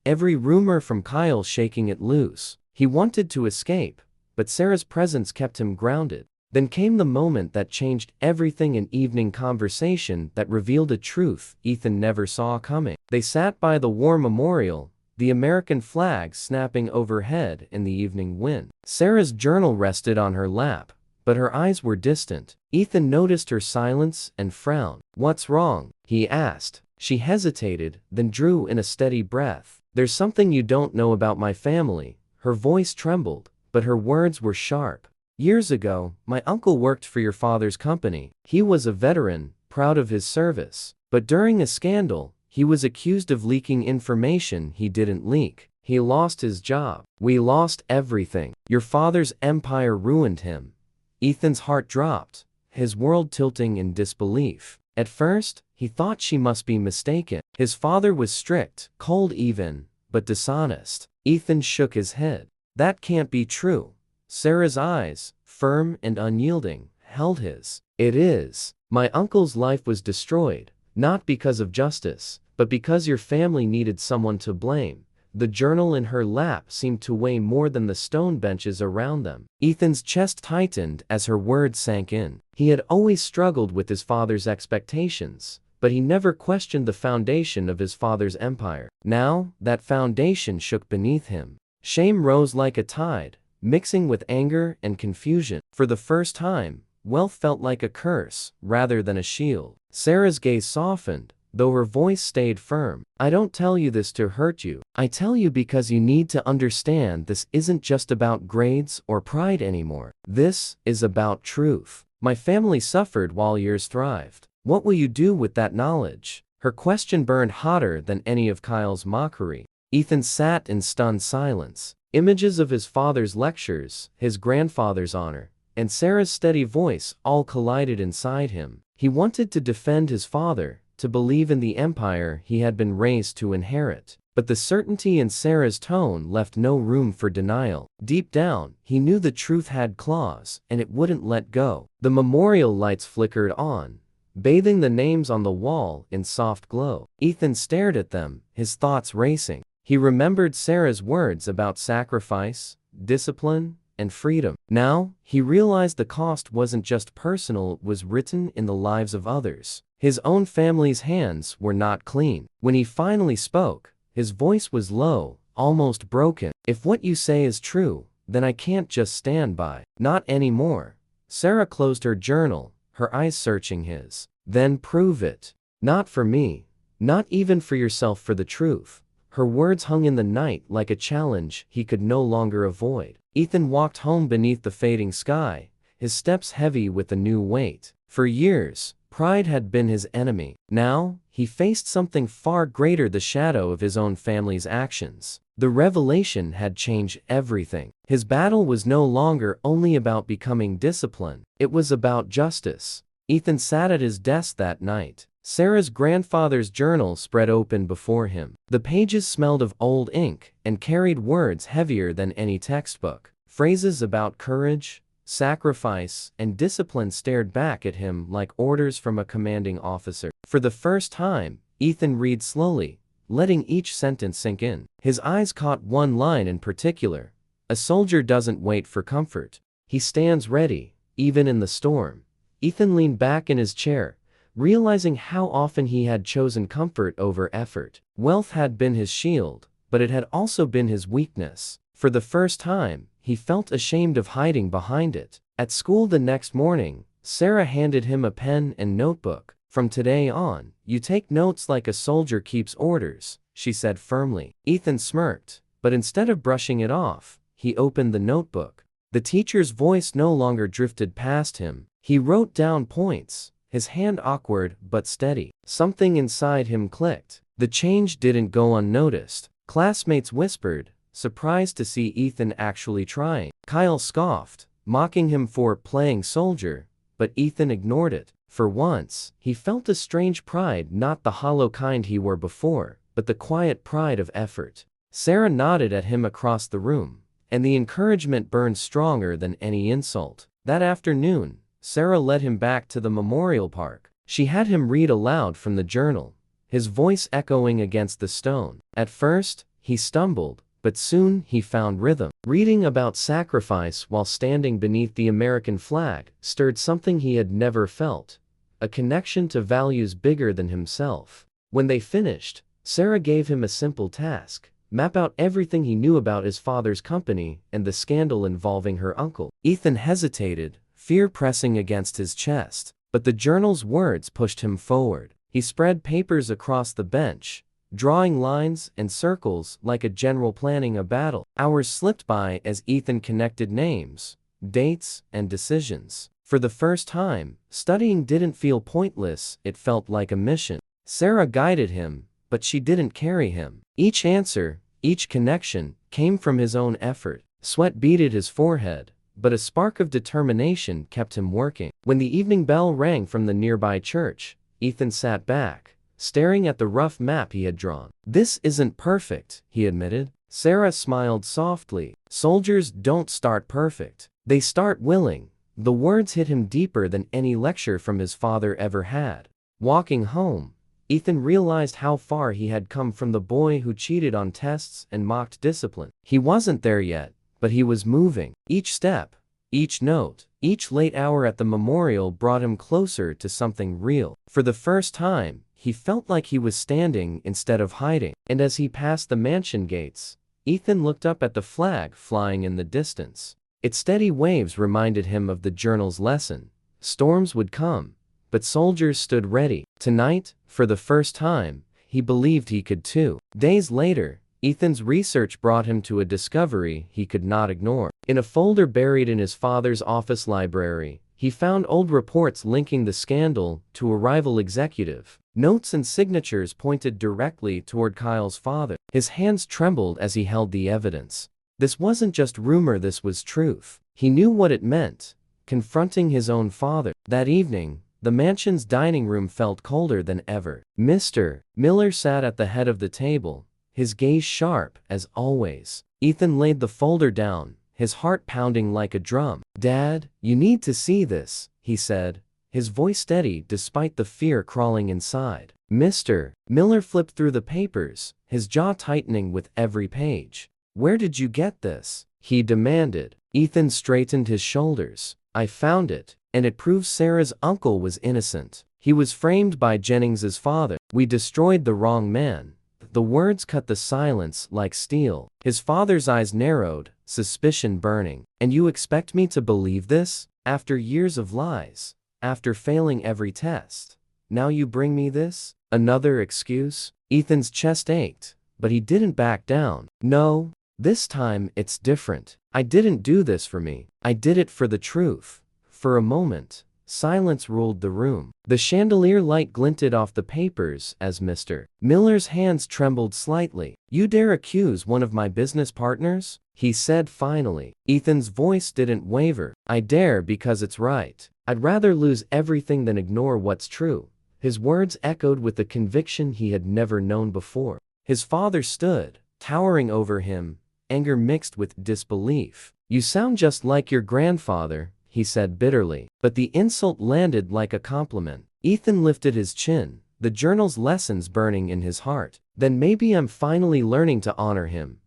every rumor from Kyle shaking it loose. He wanted to escape, but Sarah's presence kept him grounded. Then came the moment that changed everything, an evening conversation that revealed a truth Ethan never saw coming. They sat by the war memorial, the American flag snapping overhead in the evening wind. Sarah's journal rested on her lap, but her eyes were distant. Ethan noticed her silence and frowned. "What's wrong?" he asked. She hesitated, then drew in a steady breath. "There's something you don't know about my family." Her voice trembled, but her words were sharp. "Years ago, my uncle worked for your father's company. He was a veteran, proud of his service. But during a scandal, he was accused of leaking information he didn't leak. He lost his job. We lost everything. Your father's empire ruined him." Ethan's heart dropped, his world tilting in disbelief. At first, he thought she must be mistaken. His father was strict, cold even, but dishonest. Ethan shook his head. "That can't be true." Sarah's eyes, firm and unyielding, held his. "It is. My uncle's life was destroyed, not because of justice, but because your family needed someone to blame." The journal in her lap seemed to weigh more than the stone benches around them. Ethan's chest tightened as her words sank in. He had always struggled with his father's expectations, but he never questioned the foundation of his father's empire. Now, that foundation shook beneath him. Shame rose like a tide, mixing with anger and confusion. For the first time, wealth felt like a curse, rather than a shield. Sarah's gaze softened, though her voice stayed firm. "I don't tell you this to hurt you. I tell you because you need to understand this isn't just about grades or pride anymore. This is about truth. My family suffered while yours thrived. What will you do with that knowledge?" Her question burned hotter than any of Kyle's mockery. Ethan sat in stunned silence. Images of his father's lectures, his grandfather's honor, and Sarah's steady voice all collided inside him. He wanted to defend his father, to believe in the empire he had been raised to inherit. But the certainty in Sarah's tone left no room for denial. Deep down, he knew the truth had claws, and it wouldn't let go. The memorial lights flickered on, bathing the names on the wall in soft glow. Ethan stared at them, his thoughts racing. He remembered Sarah's words about sacrifice, discipline, and freedom. Now, he realized the cost wasn't just personal, it was written in the lives of others. His own family's hands were not clean. When he finally spoke, his voice was low, almost broken. "If what you say is true, then I can't just stand by." "Not anymore." Sarah closed her journal, her eyes searching his. "Then prove it. Not for me. Not even for yourself, for the truth." Her words hung in the night like a challenge he could no longer avoid. Ethan walked home beneath the fading sky, his steps heavy with a new weight. For years, pride had been his enemy. Now, he faced something far greater, the shadow of his own family's actions. The revelation had changed everything. His battle was no longer only about becoming disciplined. It was about justice. Ethan sat at his desk that night. Sarah's grandfather's journal spread open before him. The pages smelled of old ink and carried words heavier than any textbook. Phrases about courage, sacrifice, and discipline stared back at him like orders from a commanding officer. For the first time, Ethan read slowly, letting each sentence sink in. His eyes caught one line in particular. "A soldier doesn't wait for comfort. He stands ready, even in the storm." Ethan leaned back in his chair, realizing how often he had chosen comfort over effort. Wealth had been his shield, but it had also been his weakness. For the first time, he felt ashamed of hiding behind it. At school the next morning, Sarah handed him a pen and notebook. "From today on, you take notes like a soldier keeps orders," she said firmly. Ethan smirked, but instead of brushing it off, he opened the notebook. The teacher's voice no longer drifted past him. He wrote down points, his hand awkward but steady. Something inside him clicked. The change didn't go unnoticed. Classmates whispered, surprised to see Ethan actually trying. Kyle scoffed, mocking him for playing soldier, but Ethan ignored it. For once, he felt a strange pride, not the hollow kind he wore before, but the quiet pride of effort. Sarah nodded at him across the room, and the encouragement burned stronger than any insult. That afternoon, Sarah led him back to the memorial park. She had him read aloud from the journal, his voice echoing against the stone. At first, he stumbled, but soon he found rhythm. Reading about sacrifice while standing beneath the American flag stirred something he had never felt, a connection to values bigger than himself. When they finished, Sarah gave him a simple task: map out everything he knew about his father's company and the scandal involving her uncle. Ethan hesitated, fear pressing against his chest, but the journal's words pushed him forward. He spread papers across the bench, drawing lines and circles like a general planning a battle. Hours slipped by as Ethan connected names, dates, and decisions. For the first time, studying didn't feel pointless, it felt like a mission. Sarah guided him, but she didn't carry him. Each answer, each connection, came from his own effort. Sweat beaded his forehead, but a spark of determination kept him working. When the evening bell rang from the nearby church, Ethan sat back, staring at the rough map he had drawn. "This isn't perfect," he admitted. Sarah smiled softly. "Soldiers don't start perfect. They start willing." The words hit him deeper than any lecture from his father ever had. Walking home, Ethan realized how far he had come from the boy who cheated on tests and mocked discipline. He wasn't there yet, but he was moving. Each step, each note, each late hour at the memorial brought him closer to something real. For the first time, he felt like he was standing instead of hiding. And as he passed the mansion gates, Ethan looked up at the flag flying in the distance. Its steady waves reminded him of the journal's lesson. Storms would come, but soldiers stood ready. Tonight, for the first time, he believed he could too. Days later, Ethan's research brought him to a discovery he could not ignore. In a folder buried in his father's office library, he found old reports linking the scandal to a rival executive. Notes and signatures pointed directly toward Kyle's father. His hands trembled as he held the evidence. This wasn't just rumor, this was truth. He knew what it meant, confronting his own father. That evening, the mansion's dining room felt colder than ever. Mr. Miller sat at the head of the table, his gaze sharp as always. Ethan laid the folder down, his heart pounding like a drum. "Dad, you need to see this," he said, his voice steady despite the fear crawling inside. Mr. Miller flipped through the papers, his jaw tightening with every page. "Where did you get this?" he demanded. Ethan straightened his shoulders. "I found it, and it proves Sarah's uncle was innocent. He was framed by Jennings's father. We destroyed the wrong man." The words cut the silence like steel. His father's eyes narrowed, suspicion burning. "And you expect me to believe this? After years of lies, after failing every test, now you bring me this? Another excuse?" Ethan's chest ached, but he didn't back down. "No, this time it's different. I didn't do this for me. I did it for the truth." For a moment, silence ruled the room. The chandelier light glinted off the papers as Mr. Miller's hands trembled slightly. "You dare accuse one of my business partners?" he said finally. Ethan's voice didn't waver. "I dare because it's right. I'd rather lose everything than ignore what's true." His words echoed with a conviction he had never known before. His father stood, towering over him, anger mixed with disbelief. "You sound just like your grandfather," he said bitterly. But the insult landed like a compliment. Ethan lifted his chin, the journal's lessons burning in his heart. "Then maybe I'm finally learning to honor him."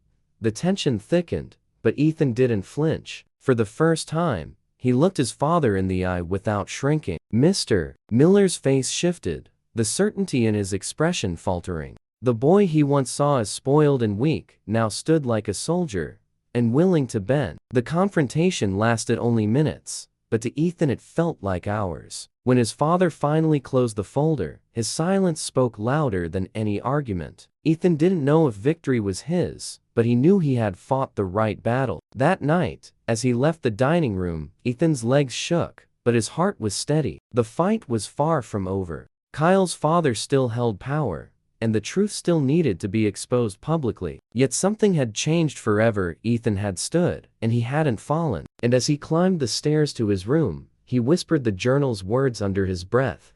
The tension thickened, but Ethan didn't flinch. For the first time, he looked his father in the eye without shrinking. Mr. Miller's face shifted, the certainty in his expression faltering. The boy he once saw as spoiled and weak now stood like a soldier, and willing to bend. The confrontation lasted only minutes, but to Ethan it felt like hours. When his father finally closed the folder, his silence spoke louder than any argument. Ethan didn't know if victory was his, but he knew he had fought the right battle. That night, as he left the dining room, Ethan's legs shook, but his heart was steady. The fight was far from over. Kyle's father still held power, and the truth still needed to be exposed publicly. Yet something had changed forever. Ethan had stood, and he hadn't fallen. And as he climbed the stairs to his room, he whispered the journal's words under his breath.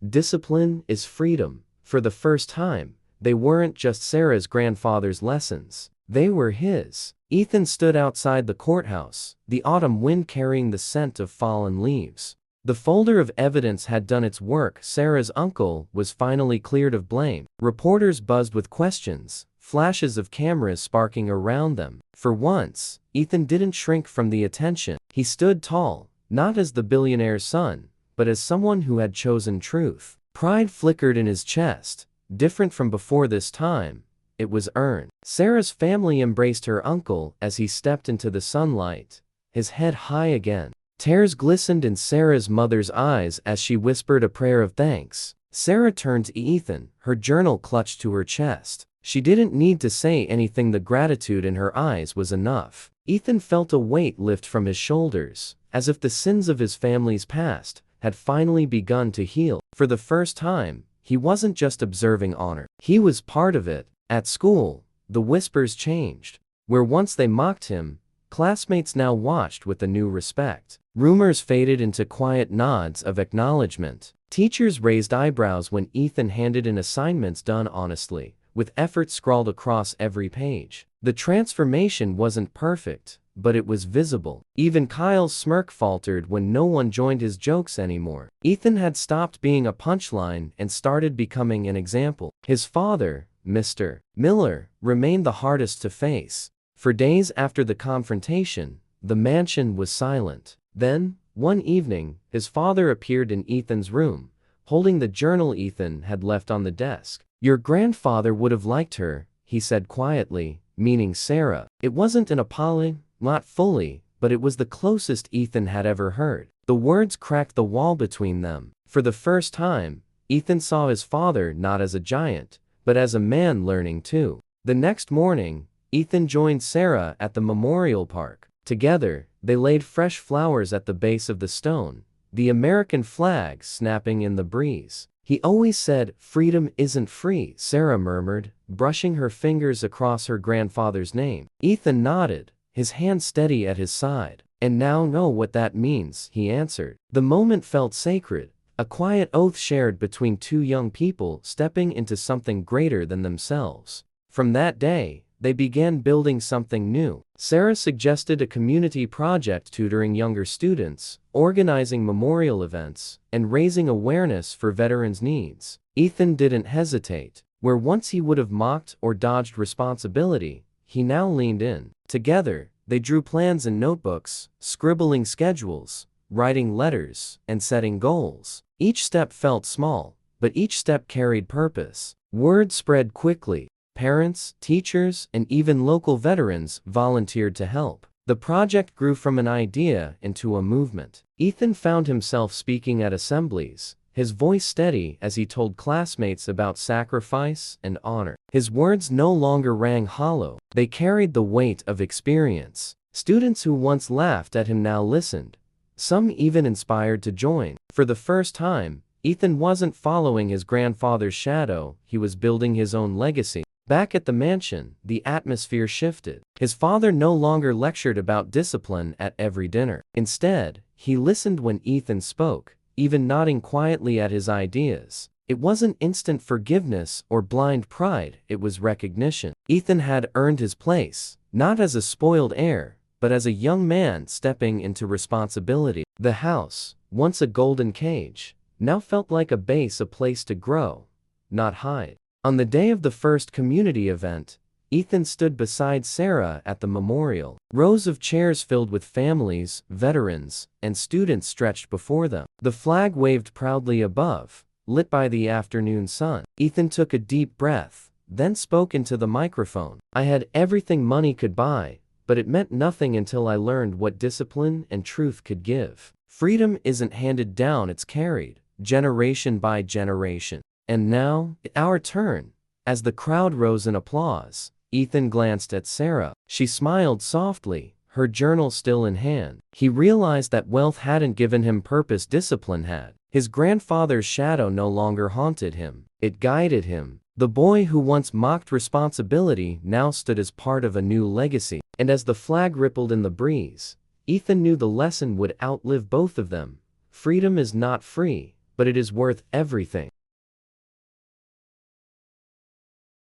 Discipline is freedom. For the first time, they weren't just Sarah's grandfather's lessons. They were his. Ethan stood outside the courthouse, the autumn wind carrying the scent of fallen leaves. The folder of evidence had done its work. Sarah's uncle was finally cleared of blame. Reporters buzzed with questions, flashes of cameras sparking around them. For once, Ethan didn't shrink from the attention. He stood tall, not as the billionaire's son, but as someone who had chosen truth. Pride flickered in his chest. Different from before this time, it was earned. Sarah's family embraced her uncle as he stepped into the sunlight, his head high again. Tears glistened in Sarah's mother's eyes as she whispered a prayer of thanks. Sarah turned to Ethan, her journal clutched to her chest. She didn't need to say anything. The gratitude in her eyes was enough. Ethan felt a weight lift from his shoulders, as if the sins of his family's past had finally begun to heal. For the first time, he wasn't just observing honor. He was part of it. At school, the whispers changed. Where once they mocked him, classmates now watched with a new respect. Rumors faded into quiet nods of acknowledgement. Teachers raised eyebrows when Ethan handed in assignments done honestly, with effort scrawled across every page. The transformation wasn't perfect, but it was visible. Even Kyle's smirk faltered when no one joined his jokes anymore. Ethan had stopped being a punchline and started becoming an example. His father, Mr. Miller, remained the hardest to face. For days after the confrontation, the mansion was silent. Then, one evening, his father appeared in Ethan's room, holding the journal Ethan had left on the desk. "Your grandfather would have liked her," he said quietly, meaning Sarah. It wasn't an apology, not fully, but it was the closest Ethan had ever heard. The words cracked the wall between them. For the first time, Ethan saw his father not as a giant, but as a man learning too. The next morning, Ethan joined Sarah at the memorial park. Together, they laid fresh flowers at the base of the stone, the American flag snapping in the breeze. "He always said, freedom isn't free," Sarah murmured, brushing her fingers across her grandfather's name. Ethan nodded, his hand steady at his side. "And now know what that means," he answered. The moment felt sacred, a quiet oath shared between two young people stepping into something greater than themselves. From that day, they began building something new. Sarah suggested a community project tutoring younger students, organizing memorial events, and raising awareness for veterans' needs. Ethan didn't hesitate. Where once he would have mocked or dodged responsibility, he now leaned in. Together, they drew plans in notebooks, scribbling schedules, writing letters, and setting goals. Each step felt small, but each step carried purpose. Word spread quickly. Parents, teachers, and even local veterans volunteered to help. The project grew from an idea into a movement. Ethan found himself speaking at assemblies, his voice steady as he told classmates about sacrifice and honor. His words no longer rang hollow. They carried the weight of experience. Students who once laughed at him now listened, some even inspired to join. For the first time, Ethan wasn't following his grandfather's shadow, he was building his own legacy. Back at the mansion, the atmosphere shifted. His father no longer lectured about discipline at every dinner. Instead, he listened when Ethan spoke, even nodding quietly at his ideas. It wasn't instant forgiveness or blind pride, it was recognition. Ethan had earned his place, not as a spoiled heir, but as a young man stepping into responsibility. The house, once a golden cage, now felt like a base, a place to grow, not hide. On the day of the first community event, Ethan stood beside Sarah at the memorial. Rows of chairs filled with families, veterans, and students stretched before them. The flag waved proudly above, lit by the afternoon sun. Ethan took a deep breath, then spoke into the microphone. "I had everything money could buy, but it meant nothing until I learned what discipline and truth could give. Freedom isn't handed down, it's carried, generation by generation. And now, our turn." As the crowd rose in applause, Ethan glanced at Sarah. She smiled softly, her journal still in hand. He realized that wealth hadn't given him purpose, discipline had. His grandfather's shadow no longer haunted him. It guided him. The boy who once mocked responsibility now stood as part of a new legacy. And as the flag rippled in the breeze, Ethan knew the lesson would outlive both of them. Freedom is not free, but it is worth everything.